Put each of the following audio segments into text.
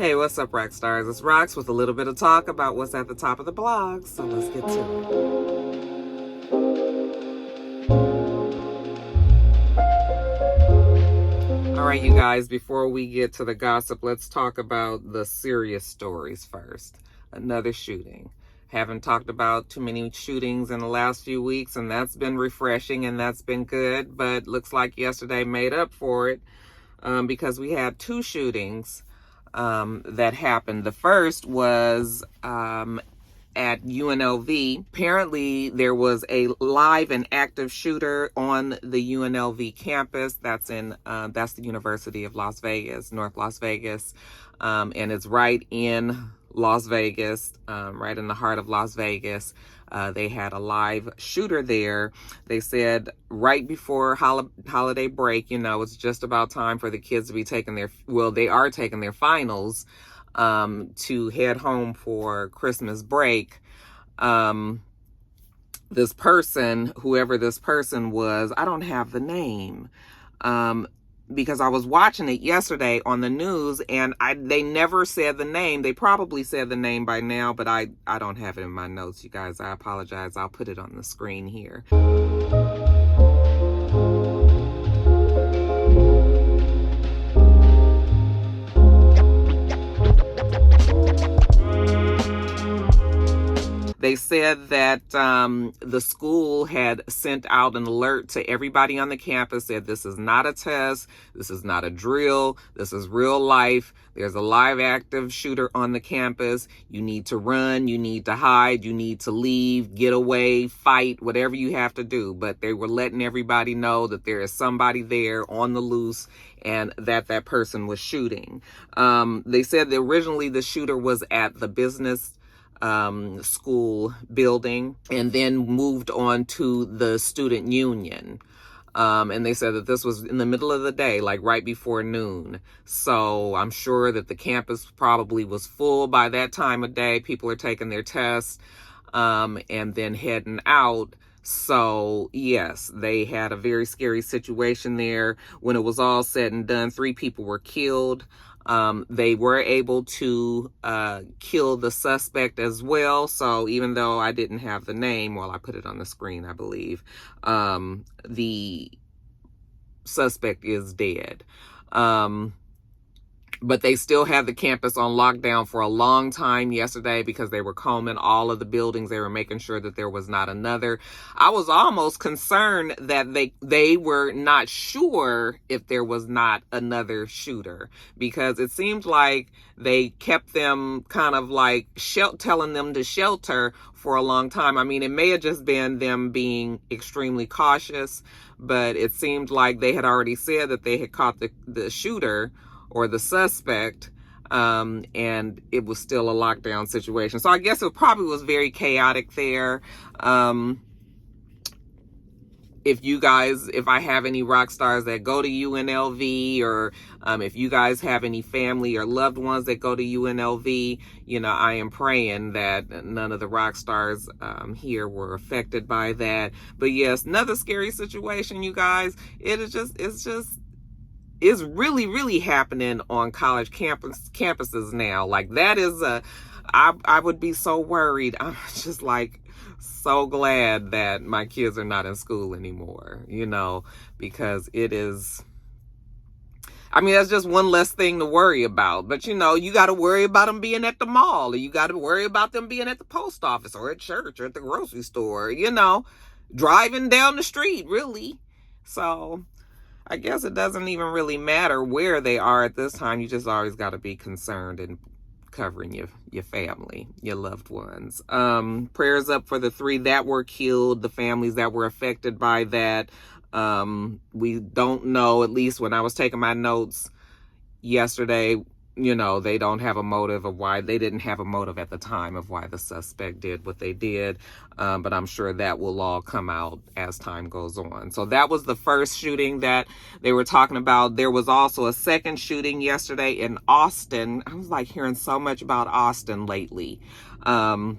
Hey, what's up, Roxstars? It's Rox with a little bit of talk about what's at the top of the blog, so let's get to it. All right, you guys, before we get to the gossip, let's talk about the serious stories first. Another shooting. Haven't talked about too many shootings in the last few weeks, and that's been refreshing and that's been good, but looks like yesterday made up for it because we had two shootings that happened. The first was at UNLV. Apparently, there was a live and active shooter on the UNLV campus. That's the University of Las Vegas, North Las Vegas, and it's right in Las Vegas, right in the heart of Las Vegas. They had a live shooter there. They said right before holiday break, it's just about time for the kids to be taking they are taking their finals to head home for Christmas break. This person, whoever this person was, I don't have the name, because I was watching it yesterday on the news and they never said the name. They probably said the name by now, but I don't have it in my notes, you guys. I apologize. I'll put it on the screen here. They said that the school had sent out an alert to everybody on the campus, said this is not a test, this is not a drill, this is real life. There's a live active shooter on the campus. You need to run, you need to hide, you need to leave, get away, fight, whatever you have to do. But they were letting everybody know that there is somebody there on the loose and that person was shooting. They said that originally the shooter was at the business school building and then moved on to the student union. And they said that this was in the middle of the day, like right before noon. So I'm sure that the campus probably was full by that time of day. People are taking their tests, and then heading out. So yes, they had a very scary situation there. When it was all said and done, 3 people were killed. They were able to kill the suspect as well. So even though I didn't have the name, I put it on the screen, I believe, the suspect is dead. But they still had the campus on lockdown for a long time yesterday because they were combing all of the buildings. They were making sure that there was not another. I was almost concerned that they were not sure if there was not another shooter, because it seemed like they kept them kind of like telling them to shelter for a long time. I mean, it may have just been them being extremely cautious, but it seemed like they had already said that they had caught the shooter or the suspect, and it was still a lockdown situation. So I guess it probably was very chaotic there. If I have any rock stars that go to UNLV, or if you guys have any family or loved ones that go to UNLV, I am praying that none of the rock stars here were affected by that. But yes, another scary situation, you guys. It's really, really happening on college campuses now. Like, that is I would be so worried. I'm just like so glad that my kids are not in school anymore, because it is, that's just one less thing to worry about. But, you got to worry about them being at the mall, or you got to worry about them being at the post office or at church or at the grocery store, driving down the street, really. So I guess it doesn't even really matter where they are at this time. You just always got to be concerned and covering your family, your loved ones. Prayers up for the 3 that were killed, the families that were affected by that. We don't know, at least when I was taking my notes yesterday, they don't have a motive of why. They didn't have a motive at the time of why the suspect did what they did. But I'm sure that will all come out as time goes on. So that was the first shooting that they were talking about. There was also a second shooting yesterday in Austin. I was like hearing so much about Austin lately. But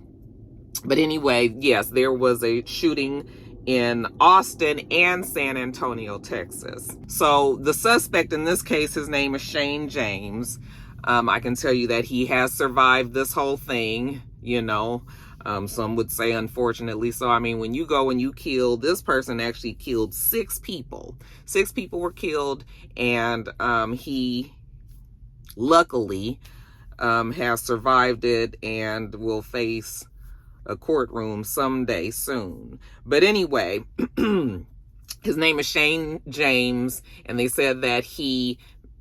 anyway, yes, there was a shooting in Austin and San Antonio, Texas. So the suspect in this case, his name is Shane James. I can tell you that he has survived this whole thing, you know. Some would say unfortunately. So, I mean, when you go and you kill, this person actually killed 6 people. 6 people were killed, and he luckily has survived it and will face a courtroom someday soon. But anyway, his name is Shane James, and they said that he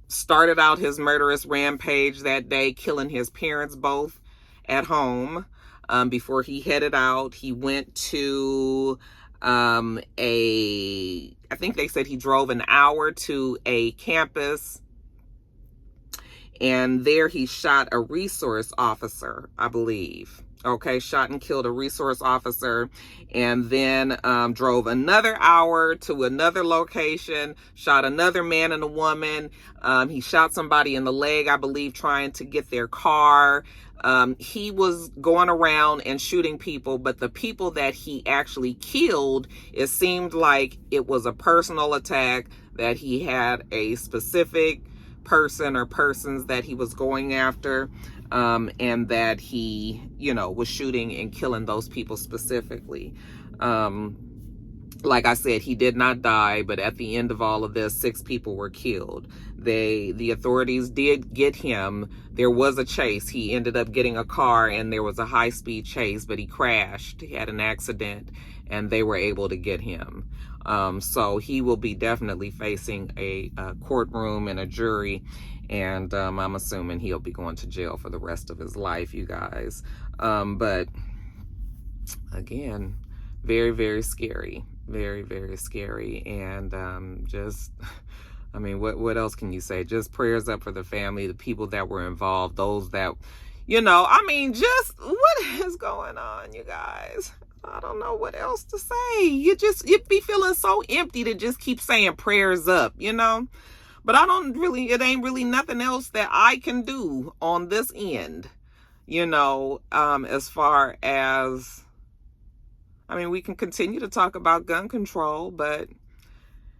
started out his murderous rampage that day, killing his parents both at home. Before he headed out, he went to I think they said he drove an hour to a campus, and there he shot a resource officer, I believe. Okay, shot and killed a resource officer, and then drove another hour to another location, shot another man and a woman. He shot somebody in the leg, I believe, trying to get their car. He was going around and shooting people, but the people that he actually killed, it seemed like it was a personal attack, that he had a specific person or persons that he was going after, and that he, you know, was shooting and killing those people specifically. Like I said, he did not die, but at the end of all of this, 6 people were killed. The authorities did get him. There was a chase. He ended up getting a car, and there was a high-speed chase, but he crashed. He had an accident, and they were able to get him. So he will be definitely facing a courtroom and a jury, and I'm assuming he'll be going to jail for the rest of his life, you guys. But again, very, very scary. Very, very scary. And just, I mean, what else can you say? Just prayers up for the family, the people that were involved, those that, you know, I mean, just what is going on, you guys? I don't know what else to say. You'd be feeling so empty to just keep saying prayers up, you know? But it ain't really nothing else that I can do on this end, you know, as far as, I mean, we can continue to talk about gun control, but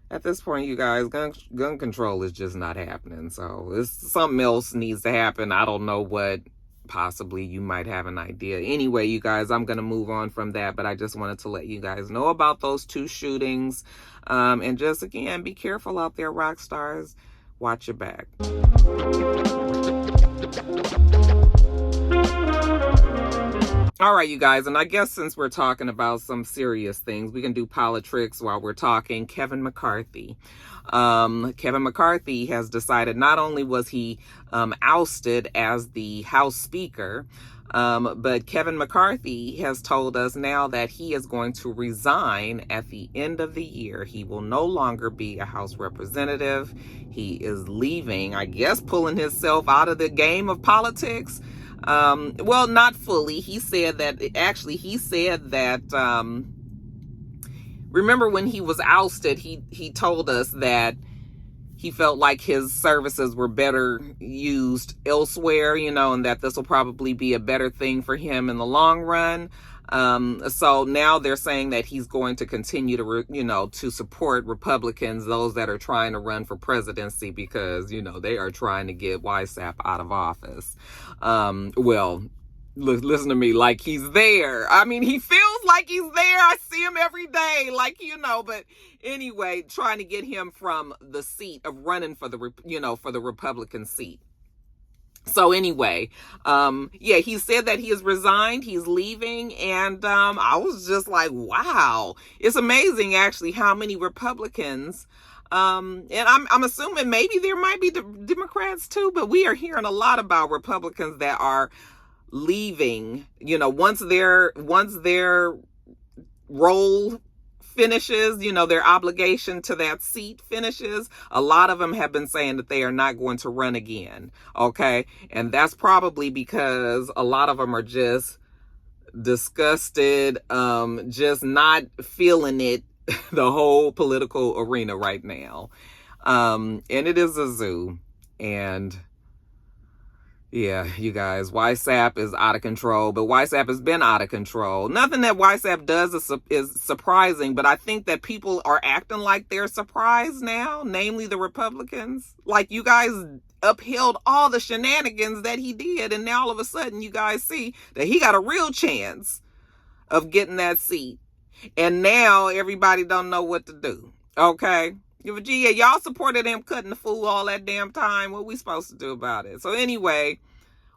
at this point, you guys, gun control is just not happening. So something else needs to happen. I don't know what. Possibly you might have an idea. Anyway, you guys, I'm going to move on from that, but I just wanted to let you guys know about those 2 shootings. And just, again, be careful out there, rock stars. Watch your back. All right, you guys, and I guess since we're talking about some serious things, we can do politics while we're talking Kevin McCarthy. Kevin McCarthy has decided, not only was he ousted as the House Speaker, but Kevin McCarthy has told us now that he is going to resign at the end of the year. He will no longer be a House representative. He is leaving, I guess, pulling himself out of the game of politics. Well, not fully. He said that, remember when he was ousted, he told us that he felt like his services were better used elsewhere, you know, and that this will probably be a better thing for him in the long run. So now they're saying that he's going to continue to, to support Republicans, those that are trying to run for presidency, because, you know, they are trying to get YSAP out of office. Well, listen to me, like he's there. I mean, he feels like he's there. I see him every day, like, you know, but anyway, trying to get him from the seat of running for the Republican seat. So anyway, he said that he has resigned, he's leaving, and I was just like, wow. It's amazing, actually, how many Republicans, and I'm assuming maybe there might be Democrats too, but we are hearing a lot about Republicans that are leaving, you know, once their role finishes, you know, their obligation to that seat finishes. A lot of them have been saying that they are not going to run again. Okay. And that's probably because a lot of them are just disgusted, just not feeling it, the whole political arena right now. And it is a zoo. And yeah, you guys, YSAP is out of control, but YSAP has been out of control. Nothing that YSAP does is surprising, but I think that people are acting like they're surprised now, namely the Republicans. Like, you guys, upheld all the shenanigans that he did. And now all of a sudden you guys see that he got a real chance of getting that seat. And now everybody don't know what to do. Okay? Yeah, y'all supported him cutting the fool all that damn time. What we supposed to do about it? So anyway,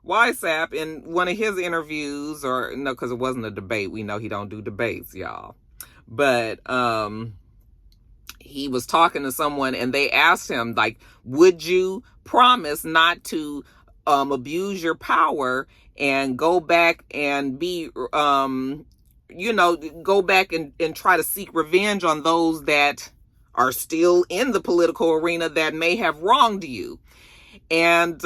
YSAP in one of his interviews, or no, because it wasn't a debate. We know he don't do debates, y'all. But he was talking to someone and they asked him, like, would you promise not to abuse your power and go back and be, go back and try to seek revenge on those that are still in the political arena that may have wronged you? And,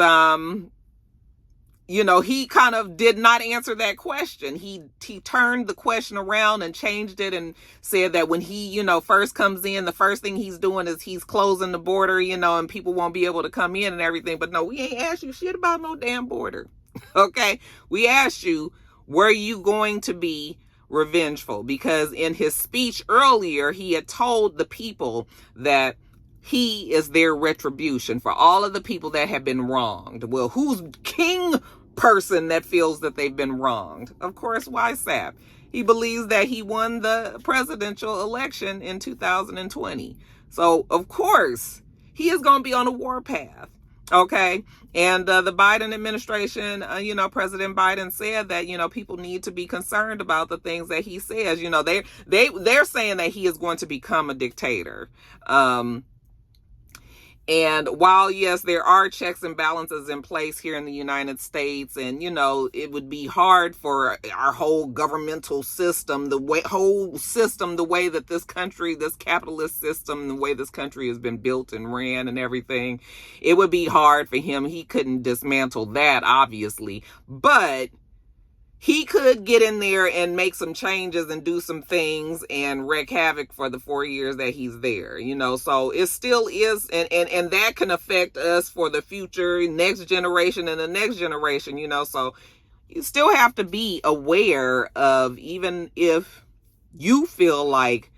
he kind of did not answer that question. He turned the question around and changed it and said that when he, first comes in, the first thing he's doing is he's closing the border, and people won't be able to come in and everything. But no, we ain't asked you shit about no damn border. Okay? We asked you, were you going to be revengeful? Because in his speech earlier, he had told the people that he is their retribution for all of the people that have been wronged. Well, who's king person that feels that they've been wronged? Of course, YSAP. He believes that he won the presidential election in 2020. So, of course, he is going to be on a warpath. Okay? And the Biden administration, President Biden said that, people need to be concerned about the things that he says. They're saying that he is going to become a dictator. And while, yes, there are checks and balances in place here in the United States, and, it would be hard for our whole governmental system, the way that this country, this capitalist system, the way this country has been built and ran and everything, it would be hard for him. He couldn't dismantle that, obviously, but he could get in there and make some changes and do some things and wreak havoc for the 4 years that he's there, so it still is, and that can affect us for the future, next generation and the next generation, so you still have to be aware of, even if you feel like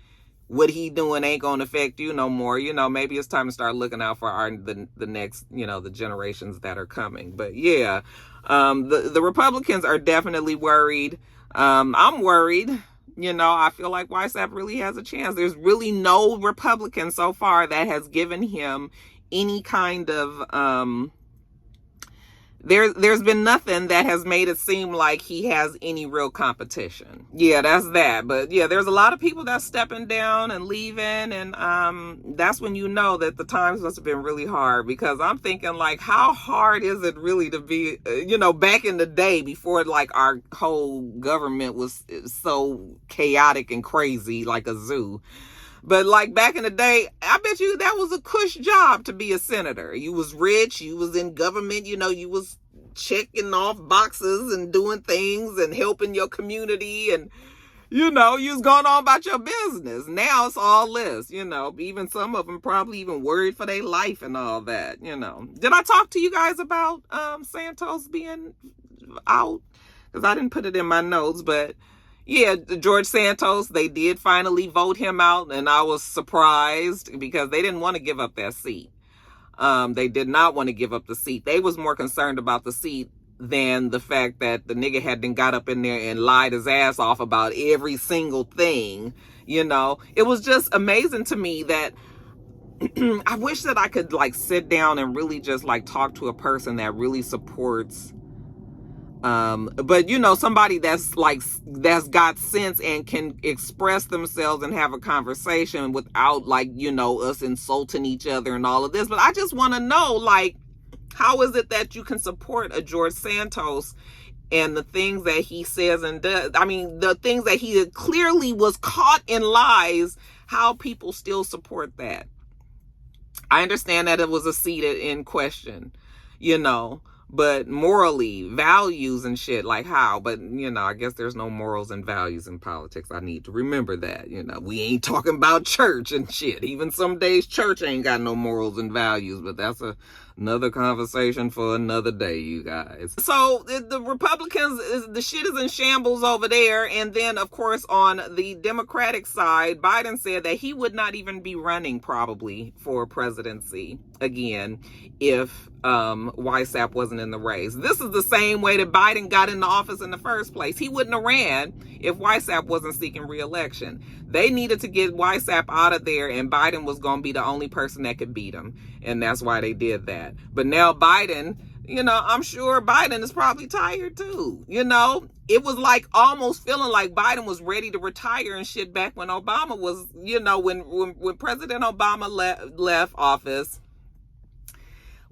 what he doing ain't gonna affect you no more, maybe it's time to start looking out for the next, the generations that are coming. But yeah, the Republicans are definitely worried. I'm worried. I feel like YSAP really has a chance. There's really no Republican so far that has given him any kind of there's been nothing that has made it seem like he has any real competition. Yeah, that's that. But yeah, there's a lot of people that's stepping down and leaving, and that's when you know that the times must have been really hard, because I'm thinking, like, how hard is it really to be, back in the day before, like, our whole government was so chaotic and crazy like a zoo. But like back in the day, I bet you that was a cush job to be a senator. You was rich, you was in government, you was checking off boxes and doing things and helping your community, and you was going on about your business. Now it's all this, even some of them probably even worried for their life and all that, Did I talk to you guys about Santos being out? Because I didn't put it in my notes, but yeah, George Santos, they did finally vote him out, and I was surprised because they didn't want to give up that seat. They did not want to give up the seat. They was more concerned about the seat than the fact that the nigga had then got up in there and lied his ass off about every single thing. It was just amazing to me that I wish that I could like sit down and really just like talk to a person that really supports but somebody that's got sense and can express themselves and have a conversation without us insulting each other and all of this. But I just want to know, like, how is it that you can support a George Santos and the things that he says and does? I mean, the things that he clearly was caught in lies, how people still support that. I understand that it was a seat in question, but morally, values and shit, like how? But, I guess there's no morals and values in politics. I need to remember that, We ain't talking about church and shit. Even some days church ain't got no morals and values, but that's Another conversation for another day, you guys. So the Republicans, the shit is in shambles over there. And then, of course, on the Democratic side, Biden said that he would not even be running probably for presidency again if YSAP wasn't in the race. This is the same way that Biden got into office in the first place. He wouldn't have ran if YSAP wasn't seeking re-election. They needed to get YSAP out of there, and Biden was going to be the only person that could beat him. And that's why they did that. But now Biden, I'm sure Biden is probably tired too. It was like almost feeling like Biden was ready to retire and shit back when Obama was, when President Obama left office.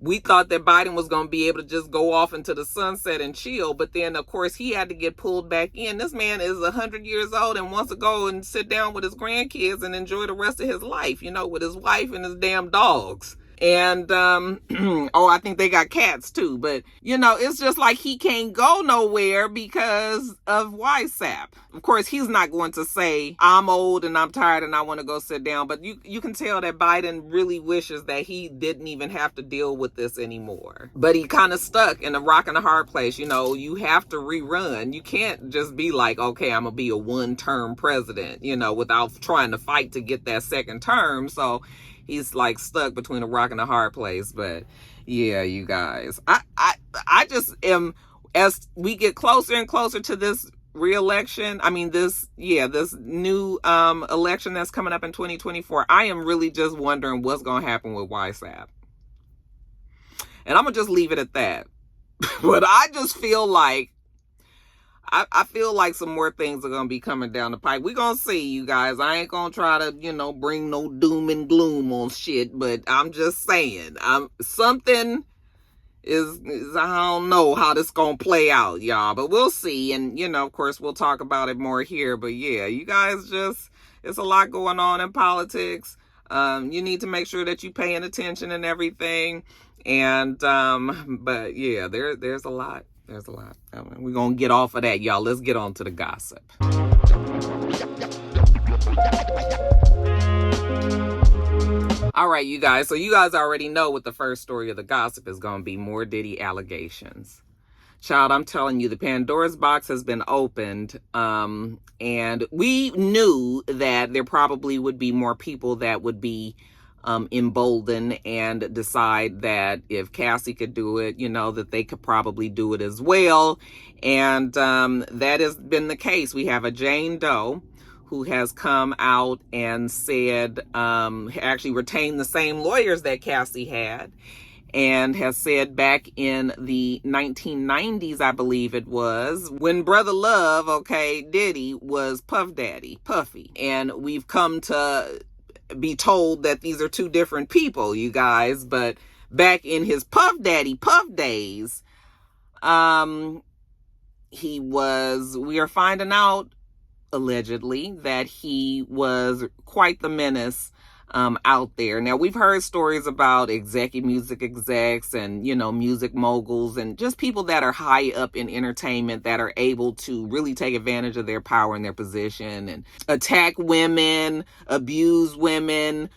We thought that Biden was going to be able to just go off into the sunset and chill. But then, of course, he had to get pulled back in. This man is 100 years old and wants to go and sit down with his grandkids and enjoy the rest of his life, with his wife and his damn dogs. And, I think they got cats too. But, it's just like he can't go nowhere because of YSAP. Of course, he's not going to say, I'm old and I'm tired and I want to go sit down. But you can tell that Biden really wishes that he didn't even have to deal with this anymore. But he kind of stuck in a rock and a hard place. You have to rerun. You can't just be like, okay, I'm going to be a one-term president, without trying to fight to get that second term. So he's like stuck between a rock and a hard place. But yeah, you guys, I just am, as we get closer and closer to this re-election, this new election that's coming up in 2024, I am really just wondering what's going to happen with YSAP. And I'm going to just leave it at that. But I just feel like I feel like some more things are going to be coming down the pipe. We're going to see, you guys. I ain't going to try to, bring no doom and gloom on shit, but I'm just saying, something is I don't know how this going to play out, y'all, but we'll see. And, of course, we'll talk about it more here. But yeah, you guys it's a lot going on in politics. You need to make sure that you're paying attention and everything. And, but yeah, there's a lot. There's a lot. We're going to get off of that, y'all. Let's get on to the gossip. All right, you guys. So you guys already know what the first story of the gossip is going to be. More Diddy allegations. Child, I'm telling you, the Pandora's box has been opened. And we knew that there probably would be more people that would be embolden and decide that if Cassie could do it, that they could probably do it as well. And that has been the case. We have a Jane Doe who has come out and said, actually retained the same lawyers that Cassie had, and has said back in the 1990s, I believe it was, when Brother Love, Diddy, was Puff Daddy, Puffy. And we've come to be told that these are two different people, you guys. But back in his Puff Daddy Puff days, we are finding out allegedly that he was quite the menace out there. Now, we've heard stories about music execs and, music moguls and just people that are high up in entertainment that are able to really take advantage of their power and their position and attack women, abuse women,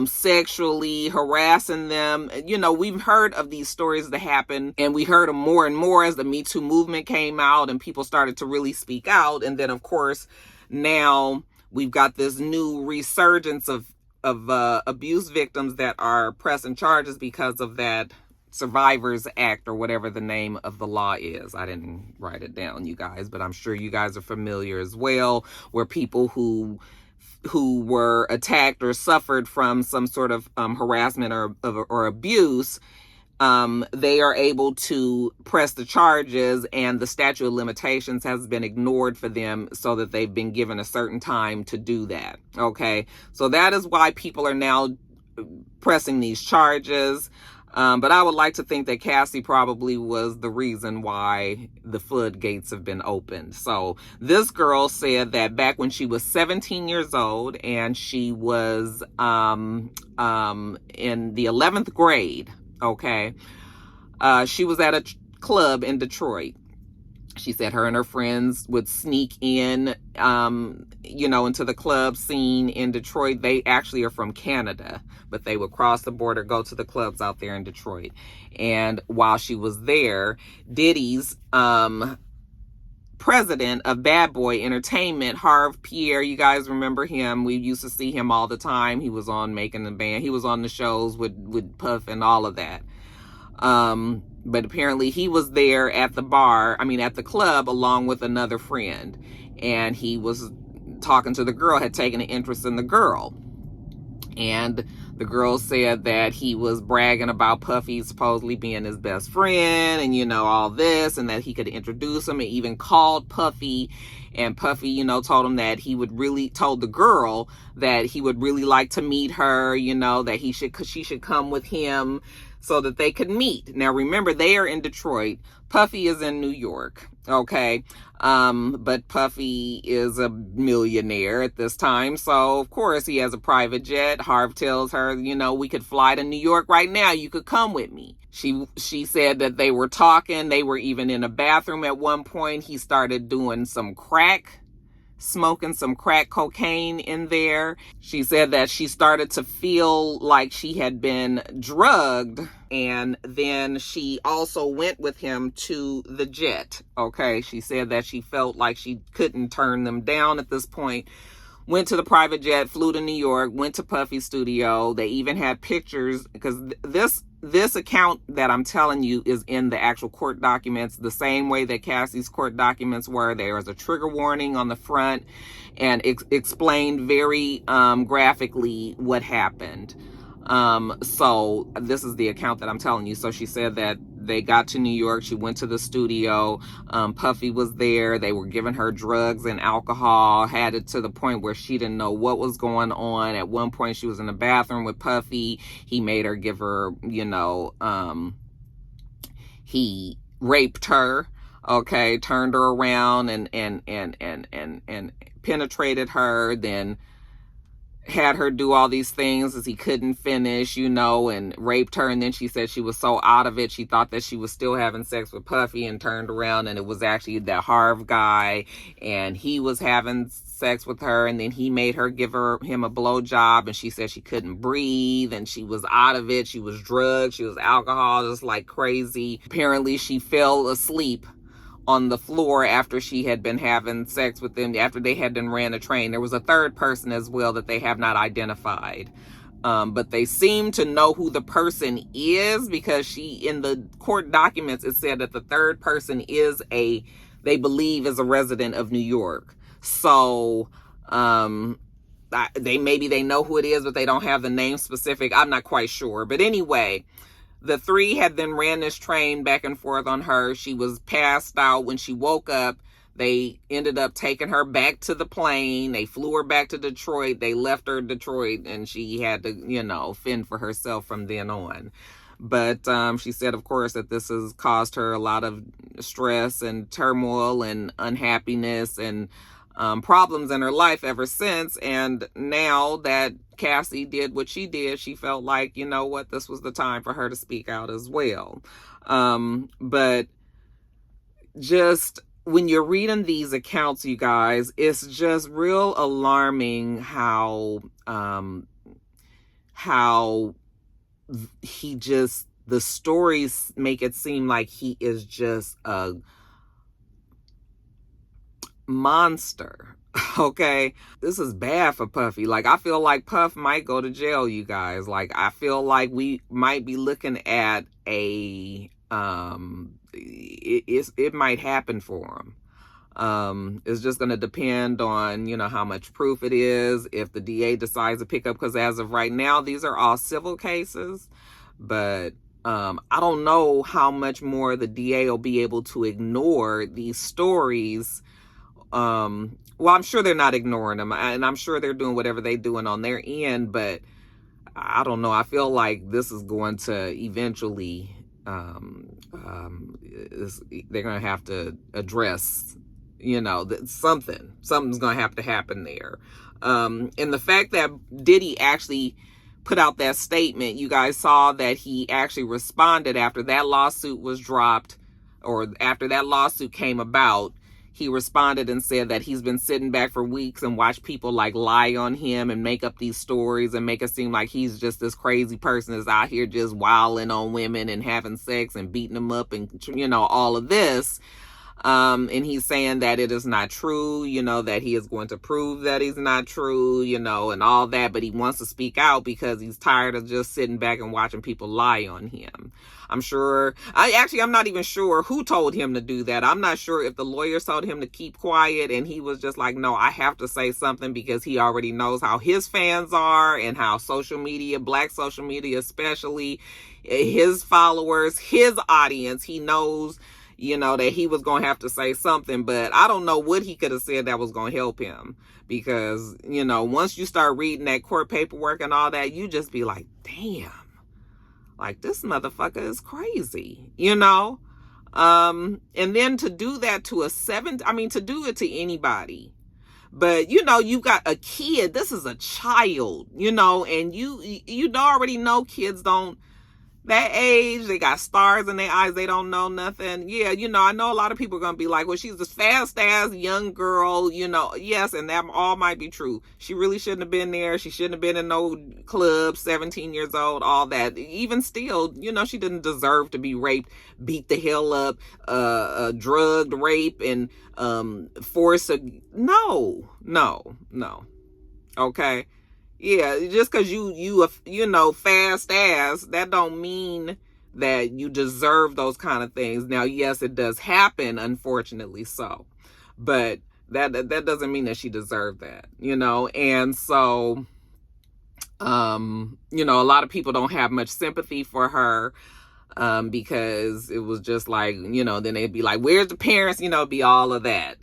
sexually harassing them. We've heard of these stories that happen, and we heard them more and more as the Me Too movement came out and people started to really speak out. And then, of course, now we've got this new resurgence of abuse victims that are pressing charges because of that Survivors Act or whatever the name of the law is. I didn't write it down, you guys, but I'm sure you guys are familiar as well, where people who were attacked or suffered from some sort of harassment or abuse, they are able to press the charges, and the statute of limitations has been ignored for them, so that they've been given a certain time to do that. Okay, so that is why people are now pressing these charges. But I would like to think that Cassie probably was the reason why the floodgates have been opened. So this girl said that back when she was 17 years old and she was in the 11th grade, she was at a club in Detroit, She said her and her friends would sneak in, into the club scene in Detroit. They actually are from Canada, but they would cross the border, go to the clubs out there in Detroit. And while she was there, Diddy's president of Bad Boy Entertainment, Harv Pierre, you guys remember him? We used to see him all the time. He was on Making the Band. He was on the shows with Puff and all of that. But apparently he was there at the club, along with another friend. And he was talking to the girl, had taken an interest in the girl. And the girl said that he was bragging about Puffy supposedly being his best friend and, all this, and that he could introduce him, and even called Puffy. And Puffy, told him that told the girl that he would really like to meet her, that she should come with him so that they could meet. Now, remember, they are in Detroit. Puffy is in New York, okay? But Puffy is a millionaire at this time, so of course he has a private jet. Harv tells her, we could fly to New York right now. You could come with me. She said that they were talking. They were even in a bathroom at one point. He started doing smoking some crack cocaine in there. She said that she started to feel like she had been drugged, and then she also went with him to the jet. Okay, she said that she felt like she couldn't turn them down at this point. Went to the private jet, flew to New York, went to Puffy's studio. They even had pictures, because this account that I'm telling you is in the actual court documents, the same way that Cassie's court documents were. There was a trigger warning on the front, and explained very graphically what happened. So this is the account that I'm telling you. So she said that they got to New York. She went to the studio. Puffy was there. They were giving her drugs and alcohol, had it to the point where she didn't know what was going on. At one point, she was in the bathroom with Puffy. He made her give her, he raped her, okay, turned her around and penetrated her, then had her do all these things as he couldn't finish, and raped her. And then she said she was so out of it, she thought that she was still having sex with Puffy, and turned around and it was actually that Harv guy, and he was having sex with her. And then he made her give him a blowjob, and she said she couldn't breathe, and she was out of it. She was drugged, she was alcohol, just like crazy. Apparently she fell asleep on the floor after she had been having sex with them, after they had been ran a train. There was a third person as well that they have not identified. But they seem to know who the person is, because in the court documents, it said that the third person they believe is a resident of New York. So, they know who it is, but they don't have the name specific. I'm not quite sure. But anyway, the three had then ran this train back and forth on her. She was passed out. When she woke up, they ended up taking her back to the plane. They flew her back to Detroit. They left her in Detroit, and she had to, fend for herself from then on. But she said, of course, that this has caused her a lot of stress and turmoil and unhappiness and problems in her life ever since. And now that Cassie did what she did, she felt like, this was the time for her to speak out as well. But just when you're reading these accounts, you guys, it's just real alarming how the stories make it seem like he is just a monster. Okay, this is bad for Puffy. Like, I feel like Puff might go to jail, you guys. Like, I feel like we might be looking at it might happen for him. It's just going to depend on, how much proof it is, if the DA decides to pick up, because as of right now, these are all civil cases. But I don't know how much more the DA will be able to ignore these stories. Well, I'm sure they're not ignoring them, and I'm sure they're doing whatever they're doing on their end, but I don't know. I feel like this is going to eventually, they're going to have to address, something's going to have to happen there. And the fact that Diddy actually put out that statement, you guys saw that he actually responded after that lawsuit was dropped. or after that lawsuit came about, he responded and said that he's been sitting back for weeks and watched people like lie on him and make up these stories and make it seem like he's just this crazy person that's out here just wilding on women and having sex and beating them up and, you know, all of this. And he's saying that it is not true, you know, that he is going to prove that he's not true, you know, and all that. But he wants to speak out because he's tired of just sitting back and watching people lie on him. I'm not even sure who told him to do that. I'm not sure if the lawyers told him to keep quiet and he was just like, no, I have to say something, because he already knows how his fans are and how social media, black social media especially, his followers, his audience, he knows, you know, that he was going to have to say something. But I don't know what he could have said that was going to help him, because, you know, once you start reading that court paperwork and all that, you just be like, damn, like, this motherfucker is crazy, you know? And then to do that to to do it to anybody. But, you know, you got a kid, this is a child, you know, and you already know kids don't, that age, they got stars in their eyes, they don't know nothing. Yeah, you know, I know a lot of people are going to be like, well, she's this fast ass young girl, you know. Yes, and that all might be true. She really shouldn't have been there. She shouldn't have been in no club, 17 years old, all that. Even still, you know, she didn't deserve to be raped, beat the hell up, drugged, rape, and forced. No. Okay. Yeah, just because you know, fast ass, that don't mean that you deserve those kind of things. Now, yes, it does happen, unfortunately so. But that doesn't mean that she deserved that, you know? And so, you know, a lot of people don't have much sympathy for her, because it was just like, you know, then they'd be like, where's the parents? You know, be all of that.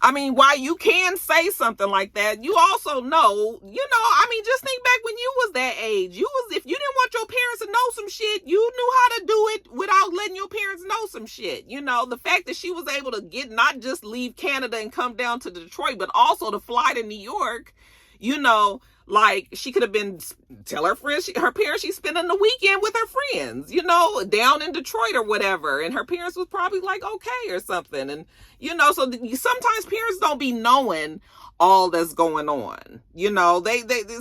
I mean, while you can say something like that, you also know, you know, I mean, just think back when you was that age. If you didn't want your parents to know some shit, you knew how to do it without letting your parents know some shit. You know, the fact that she was able to not just leave Canada and come down to Detroit, but also to fly to New York, you know, like, she could have been, tell her friends, her parents, she's spending the weekend with her friends, you know, down in Detroit or whatever. And her parents was probably like, okay, or something. And, you know, so sometimes parents don't be knowing all that's going on, you know,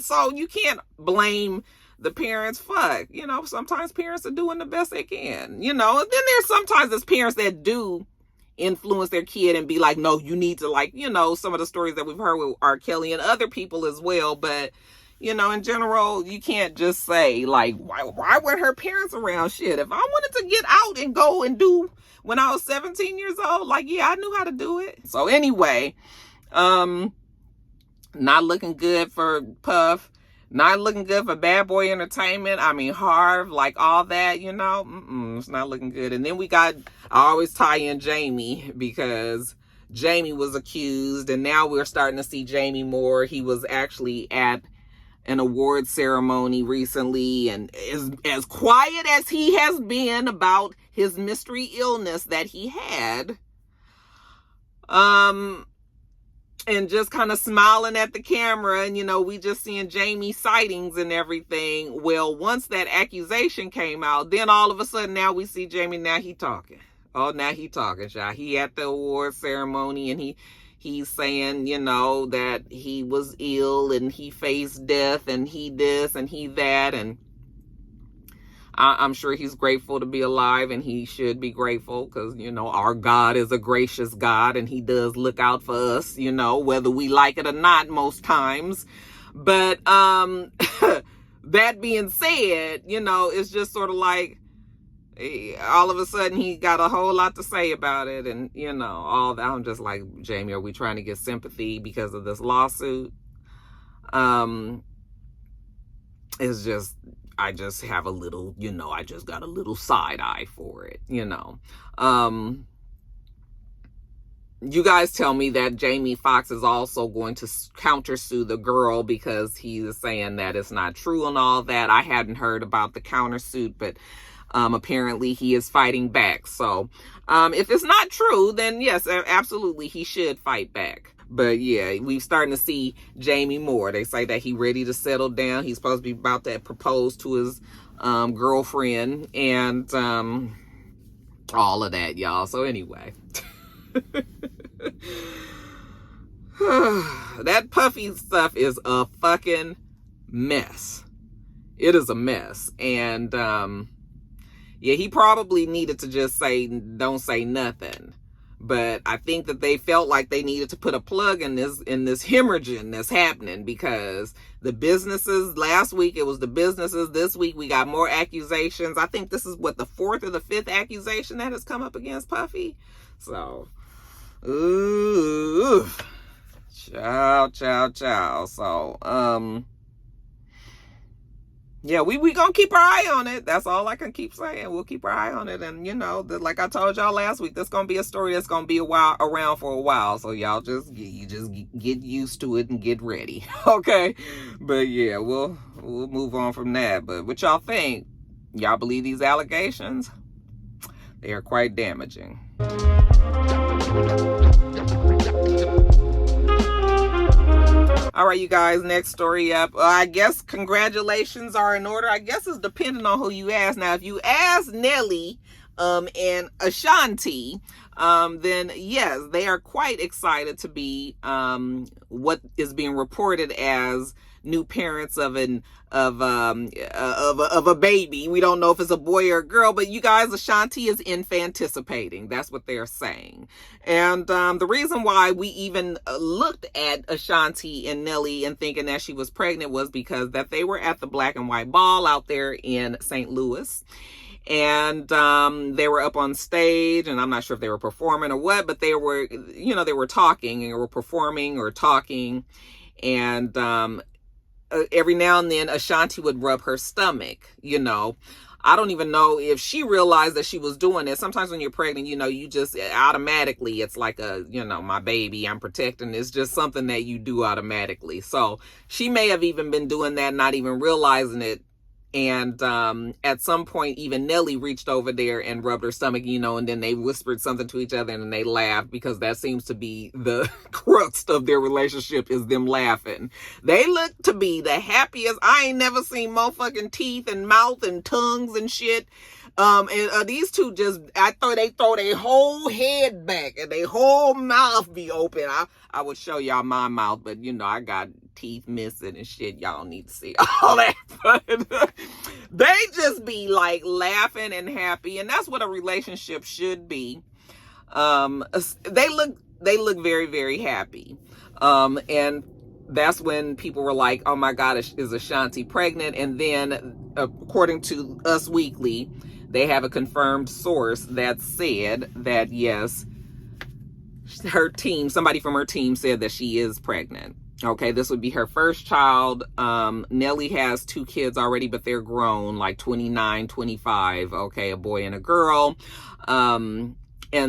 so you can't blame the parents. Fuck, you know, sometimes parents are doing the best they can, you know. And then there's sometimes there's parents that do influence their kid and be like, no, you need to, like, you know, some of the stories that we've heard with R. Kelly and other people as well. But, you know, in general, you can't just say, like, why weren't her parents around? Shit, if I wanted to get out and go and do when I was 17 years old, like, yeah, I knew how to do it. So anyway, not looking good for Puff. Not looking good for Bad Boy Entertainment. I mean, Harv, like all that, you know, it's not looking good. And then I always tie in Jamie, because Jamie was accused, and now we're starting to see Jamie more. He was actually at an award ceremony recently, and as quiet as he has been about his mystery illness that he had, and just kind of smiling at the camera, and, you know, we just seeing Jamie sightings and everything. Well, once that accusation came out, then all of a sudden now we see Jamie, now he talking. Oh, now he talking, y'all. He at the award ceremony, and he's saying, you know, that he was ill and he faced death and he this and he that, and I'm sure he's grateful to be alive, and he should be grateful, because, you know, our God is a gracious God, and he does look out for us, you know, whether we like it or not most times. But that being said, you know, it's just sort of like, all of a sudden he got a whole lot to say about it, and, you know, all that. I'm just like, Jamie, are we trying to get sympathy because of this lawsuit? It's just, I just have a little, you know, I just got a little side eye for it, you know. You guys tell me that Jamie Foxx is also going to countersue the girl because he's saying that it's not true and all that. I hadn't heard about the countersuit, but apparently he is fighting back. So if it's not true, then yes, absolutely, he should fight back. But yeah, we're starting to see Jamie more. They say that he's ready to settle down. He's supposed to be about to propose to his girlfriend. And all of that, y'all. So anyway, that Puffy stuff is a fucking mess. It is a mess. And yeah, he probably needed to just say, don't say nothing. But I think that they felt like they needed to put a plug in this hemorrhaging that's happening, because the businesses, last week it was the businesses, this week we got more accusations. I think this is what, the 4th or the 5th accusation that has come up against Puffy. So, ooh, ciao. So, yeah, we gonna keep our eye on it. That's all I can keep saying. We'll keep our eye on it. And, you know, like I told y'all last week, that's gonna be a story that's gonna be around for a while. So y'all just get used to it and get ready. Okay? But yeah, we'll move on from that. But what y'all think? Y'all believe these allegations? They are quite damaging. All right, you guys, next story up. I guess congratulations are in order. I guess it's depending on who you ask. Now, if you ask Nelly and Ashanti, then yes, they are quite excited to be what is being reported as new parents of a baby. We don't know if it's a boy or a girl, but you guys, Ashanti is infanticipating. That's what they're saying. And the reason why we even looked at Ashanti and Nelly and thinking that she was pregnant was because that they were at the Black and White Ball out there in St. Louis. And they were up on stage, and I'm not sure if they were performing or what, but they were, you know, they were talking and were performing or talking. And every now and then Ashanti would rub her stomach, you know. I don't even know if she realized that she was doing it. Sometimes when you're pregnant, you know, you just automatically, it's like a, you know, my baby, I'm protecting. It's just something that you do automatically. So she may have even been doing that, not even realizing it. And at some point, even Nelly reached over there and rubbed her stomach, you know, and then they whispered something to each other and they laughed, because that seems to be the crux of their relationship, is them laughing. They look to be the happiest. I ain't never seen motherfucking teeth and mouth and tongues and shit. And these two just, I thought they throw their whole head back and their whole mouth be open. I would show y'all my mouth, but you know, I got teeth missing and shit. Y'all need to see all that. But they just be like laughing and happy. And that's what a relationship should be. They look very, very happy. And that's when people were like, oh my God, is Ashanti pregnant? And then according to Us Weekly, they have a confirmed source that said that, yes, her team, somebody from her team said that she is pregnant. Okay, this would be her first child. Nelly has 2 kids already, but they're grown, like 29, 25. Okay, a boy and a girl. And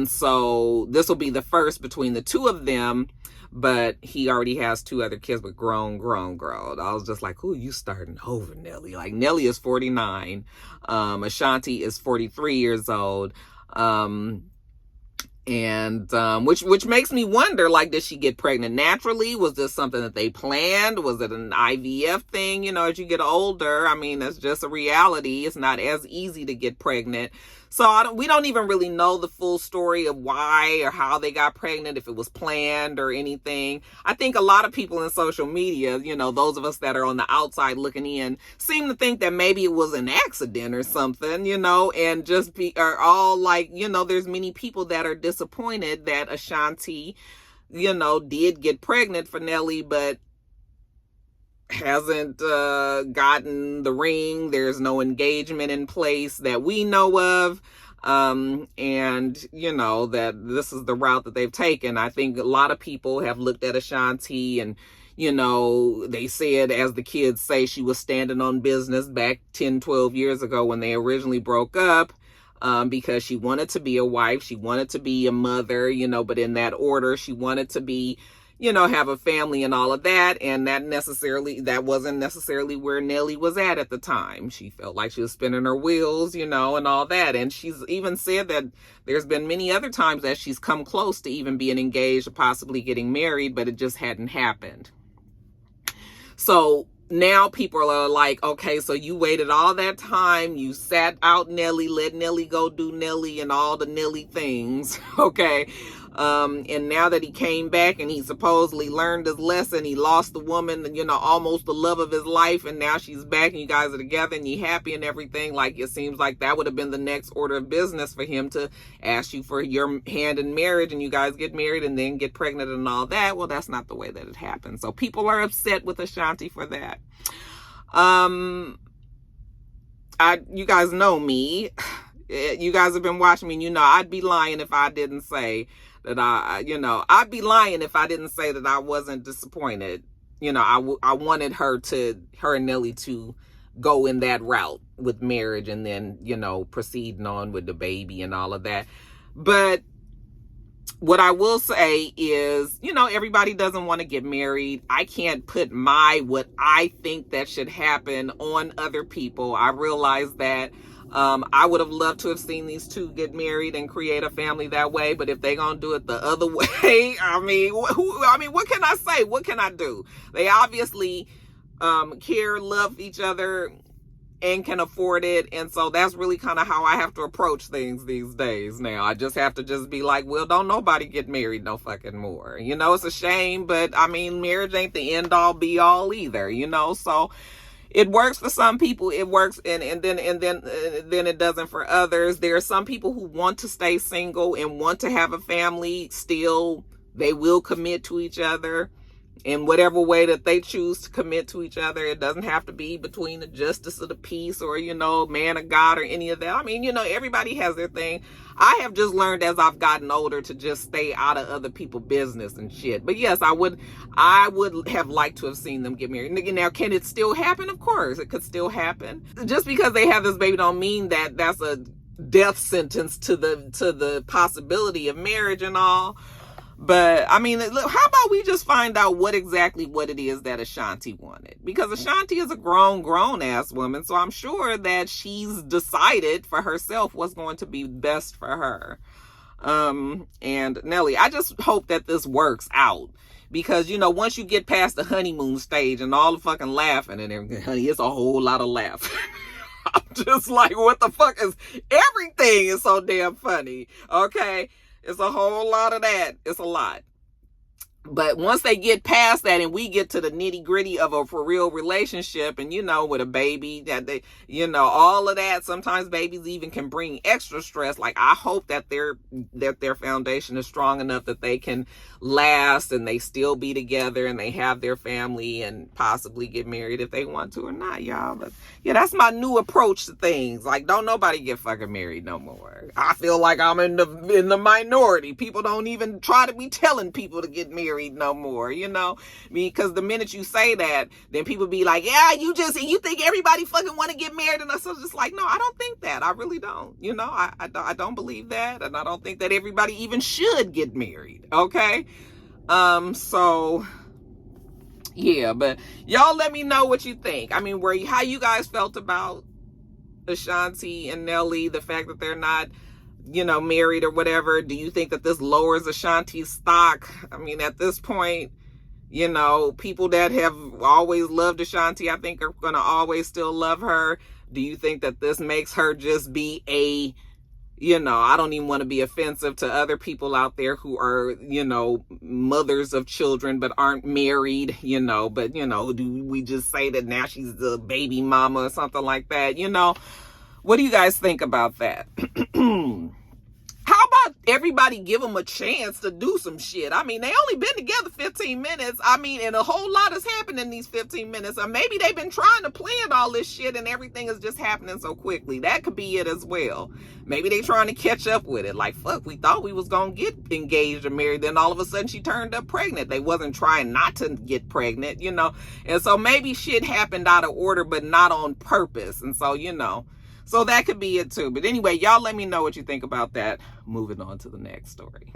so this will be the first between the 2 of them, but he already has 2 other kids, but grown. I was just like, who you starting over, Nelly? Like, Nelly is 49. Ashanti is 43 years old. And which makes me wonder, like, did she get pregnant naturally? Was this something that they planned? Was it an IVF thing? You know, as you get older, I mean, that's just a reality. It's not as easy to get pregnant. So we don't even really know the full story of why or how they got pregnant, if it was planned or anything. I think a lot of people in social media, you know, those of us that are on the outside looking in, seem to think that maybe it was an accident or something, you know, and just are all like, you know, there's many people that are disappointed that Ashanti, you know, did get pregnant for Nelly, but hasn't gotten the ring. There's no engagement in place that we know of. And you know, that this is the route that they've taken. I think a lot of people have looked at Ashanti and, you know, they said, as the kids say, she was standing on business back 10, 12 years ago when they originally broke up. Because she wanted to be a wife, she wanted to be a mother, you know, but in that order, she wanted to be, you know, have a family and all of that. And that wasn't necessarily where Nelly was at the time. She felt like she was spinning her wheels, you know, and all that. And she's even said that there's been many other times that she's come close to even being engaged or possibly getting married, but it just hadn't happened. So now people are like, okay, so you waited all that time, you sat out Nelly, let Nelly go do Nelly and all the Nelly things, okay? And now that he came back and he supposedly learned his lesson, he lost the woman, you know, almost the love of his life, and now she's back and you guys are together and you're happy and everything. Like, it seems like that would have been the next order of business for him to ask you for your hand in marriage and you guys get married and then get pregnant and all that. Well, that's not the way that it happened. So people are upset with Ashanti for that. You guys know me. You guys have been watching me and you know I'd be lying if I didn't say that I'd be lying if I didn't say that I wasn't disappointed. You know, I wanted her and Nelly to go in that route with marriage and then, you know, proceeding on with the baby and all of that. But what I will say is, you know, everybody doesn't want to get married. I can't put what I think that should happen on other people. I realize that. I would have loved to have seen these two get married and create a family that way. But if they're going to do it the other way, I mean, what can I say? What can I do? They obviously care, love each other, and can afford it. And so that's really kind of how I have to approach things these days now. I just have to just be like, well, don't nobody get married no fucking more. You know, it's a shame, but I mean, marriage ain't the end all be all either, you know? So it works for some people. It works, and then it doesn't for others. There are some people who want to stay single and want to have a family. Still, they will commit to each other in whatever way that they choose to commit to each other. It doesn't have to be between the justice of the peace or, you know, man of God or any of that. I mean, you know, everybody has their thing. I have just learned as I've gotten older to just stay out of other people's business and shit. But yes, I would have liked to have seen them get married. Now, can it still happen? Of course, it could still happen. Just because they have this baby don't mean that that's a death sentence to the possibility of marriage and all. But I mean, look, how about we just find out what it is that Ashanti wanted? Because Ashanti is a grown ass woman, so I'm sure that she's decided for herself what's going to be best for her. And Nelly, I just hope that this works out. Because, you know, once you get past the honeymoon stage and all the fucking laughing and everything, honey, it's a whole lot of laughing. I'm just like, what the fuck is, everything is so damn funny, okay? It's a whole lot of that. It's a lot. But once they get past that and we get to the nitty gritty of a for real relationship and, you know, with a baby that they, you know, all of that, sometimes babies even can bring extra stress. Like, I hope that their foundation is strong enough that they can last and they still be together and they have their family and possibly get married if they want to or not, y'all. But yeah, that's my new approach to things. Like, don't nobody get fucking married no more. I feel like I'm in the minority. People don't even try to be telling people to get married no more, you know? I mean, because the minute you say that, then people be like, yeah, you think everybody fucking want to get married? And I was just like, no, I don't think that. I really don't. You know, I don't believe that. And I don't think that everybody even should get married. Okay? So yeah, but y'all let me know what you think. I mean, how you guys felt about Ashanti and Nelly, the fact that they're not, you know, married or whatever. Do you think that this lowers Ashanti's stock? I mean, at this point, you know, people that have always loved Ashanti, I think, are going to always still love her. Do you think that this makes her just be a, you know, I don't even want to be offensive to other people out there who are, you know, mothers of children but aren't married, you know, but, you know, do we just say that now she's the baby mama or something like that? You know, what do you guys think about that? How about everybody give them a chance to do some shit? I mean, they only been together 15 minutes. I mean, and a whole lot has happened in these 15 minutes. Or maybe they've been trying to plan all this shit and everything is just happening so quickly. That could be it as well. Maybe they trying to catch up with it. Like, fuck, we thought we was going to get engaged or married. Then all of a sudden she turned up pregnant. They wasn't trying not to get pregnant, you know. And so maybe shit happened out of order, but not on purpose. And so, you know. So that could be it too. But anyway, y'all let me know what you think about that. Moving on to the next story.